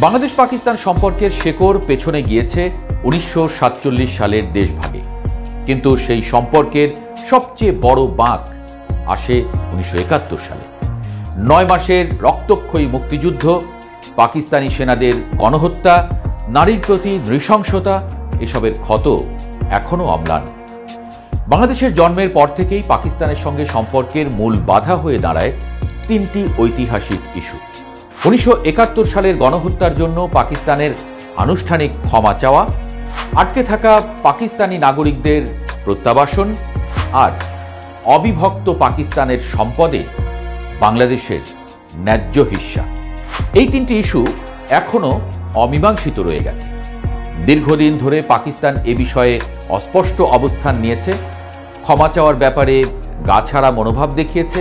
বাংলাদেশ পাকিস্তান সম্পর্কের শেকড় পেছনে গিয়েছে 1947 সালের দেশভাগে, কিন্তু সেই সম্পর্কের সবচেয়ে বড় বাঁক আসে 1971 সালে। 9 মাসের রক্তক্ষয়ী মুক্তিযুদ্ধ, পাকিস্তানি সেনাদের গণহত্যা, নারীর প্রতি নৃশংসতা, এসবের ক্ষত এখনও অম্লান। বাংলাদেশের জন্মের পর থেকেই পাকিস্তানের সঙ্গে সম্পর্কের মূল বাধা হয়ে দাঁড়ায় 3টি ঐতিহাসিক ইস্যু। 1971 সালের গণহত্যার জন্য পাকিস্তানের আনুষ্ঠানিক ক্ষমা চাওয়া, আটকে থাকা পাকিস্তানি নাগরিকদের প্রত্যাবাসন, আর অবিভক্ত পাকিস্তানের সম্পদে বাংলাদেশের ন্যায্য হিস্সা। এই 3টি ইস্যু এখনও অমীমাংসিত রয়ে গেছে। দীর্ঘদিন ধরে পাকিস্তান এ বিষয়ে অস্পষ্ট অবস্থান নিয়েছে, ক্ষমা চাওয়ার ব্যাপারে গা ছাড়া মনোভাব দেখিয়েছে,